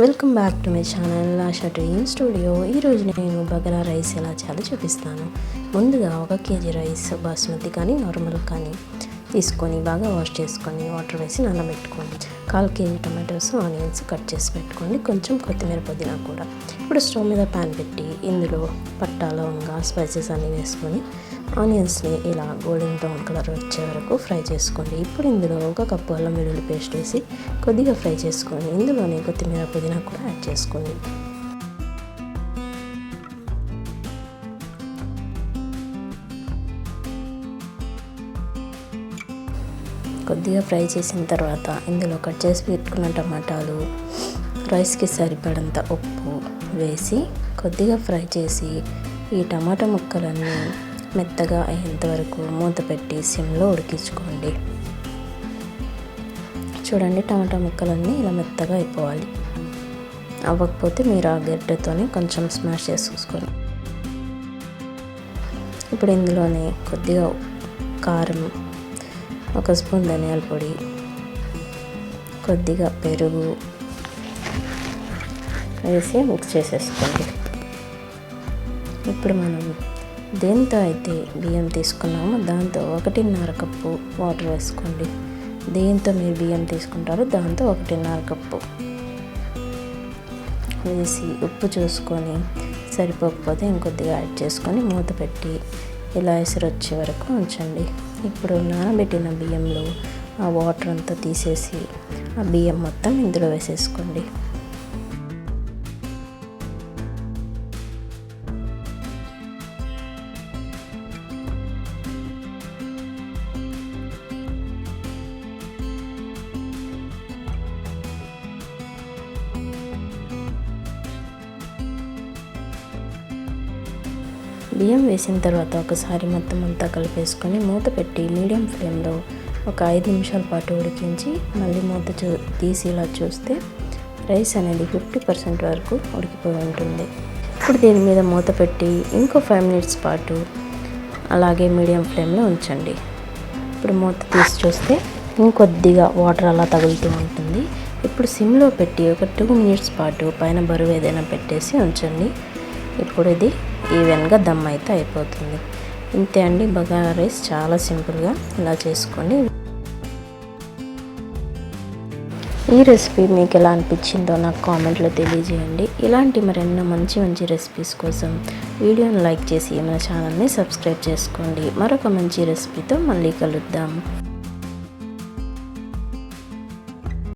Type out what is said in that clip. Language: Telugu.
Welcome back to my channel ASHA dream studio. ఈరోజు నేను బగారా రైస్ ఎలా చేయాలో చూపిస్తాను. ముందుగా 1 కేజీ రైస్ బాస్మతి కానీ నార్మల్ కానీ తీసుకొని బాగా వాష్ చేసుకొని వాటర్ వేసి నానబెట్టుకోండి. 1/4 కేజీ టమాటోస్ ఆనియన్స్ కట్ చేసి పెట్టుకోండి. కొంచెం కొత్తిమీర పుదీనా కూడా. ఇప్పుడు స్టవ్ మీద ప్యాన్ పెట్టి ఇందులో పట్టా లవంగా స్పైసెస్ అన్నీ వేసుకొని ఆనియన్స్ని ఇలా గోల్డెన్ బ్రౌన్ కలర్ వచ్చే వరకు ఫ్రై చేసుకోండి. ఇప్పుడు ఇందులో 1 కప్పు అల్లం వెల్లుల్లి పేస్ట్ వేసి కొద్దిగా ఫ్రై చేసుకొని ఇందులోనే కొత్తిమీర పుదీనా కూడా యాడ్ చేసుకోండి. కొద్దిగా ఫ్రై చేసిన తర్వాత ఇందులో కట్ చేసి పెట్టుకున్న టమాటాలు, రైస్కి సరిపడంత ఉప్పు వేసి కొద్దిగా ఫ్రై చేసి ఈ టమాటా ముక్కలన్నీ మెత్తగా అయ్యేంత వరకు మూత పెట్టి సిమ్లో ఉడికించుకోండి. చూడండి, టమాటా ముక్కలన్నీ ఇలా మెత్తగా అయిపోవాలి. అవ్వకపోతే మీరు ఆ గడ్డతోని కొంచెం స్మాష్ చేసుకోండి. ఇప్పుడు ఇందులోనే కొద్దిగా కారం, 1 స్పూన్ ధనియాల పొడి, కొద్దిగా పెరుగు వేసి మిక్స్ చేసేసుకోండి. ఇప్పుడు మనం దేంతో అయితే బియ్యం తీసుకున్నామో దాంతో 1.5 కప్పు వాటర్ వేసుకోండి. దేంతో మీరు బియ్యం తీసుకుంటారో దాంతో 1.5 కప్పు వేసి ఉప్పు చూసుకొని సరిపోకపోతే ఇంకొద్దిగా యాడ్ చేసుకొని మూత పెట్టి ఇలా ఎసరు వచ్చే వరకు ఉంచండి. ఇప్పుడు నానబెట్టిన బియ్యంలో ఆ వాటర్ అంతా తీసేసి ఆ బియ్యం మొత్తం ఇందులో వేసేసుకోండి. బియ్యం వేసిన తర్వాత ఒకసారి మొత్తం అంతా కలిపేసుకొని మూత పెట్టి మీడియం ఫ్లేమ్లో ఒక 5 నిమిషాల పాటు ఉడికించి మళ్ళీ మూత తీసి ఇలా చూస్తే రైస్ అనేది 50% వరకు ఉడికిపోయి ఉంటుంది. ఇప్పుడు దీని మీద మూత పెట్టి ఇంకో 5 మినిట్స్ పాటు అలాగే మీడియం ఫ్లేమ్లో ఉంచండి. ఇప్పుడు మూత తీసి చూస్తే ఇంకొద్దిగా వాటర్ అలా తగులుతూ ఉంటుంది. ఇప్పుడు సిమ్లో పెట్టి ఒక 2 మినిట్స్ పాటు పైన బరువు ఏదైనా పెట్టేసి ఉంచండి. ఇప్పుడు ఇది ఈవెన్గా దమ్ అయితే అయిపోతుంది. ఇంతే అండి, బగారా రైస్ చాలా సింపుల్గా ఇలా చేసుకోండి. ఈ రెసిపీ మీకు ఎలా అనిపించిందో నాకు కామెంట్లో తెలియజేయండి. ఇలాంటి మరెన్నో మంచి రెసిపీస్ కోసం వీడియోని లైక్ చేసి మన ఛానల్ని సబ్స్క్రైబ్ చేసుకోండి. మరొక మంచి రెసిపీతో మళ్ళీ కలుద్దాం.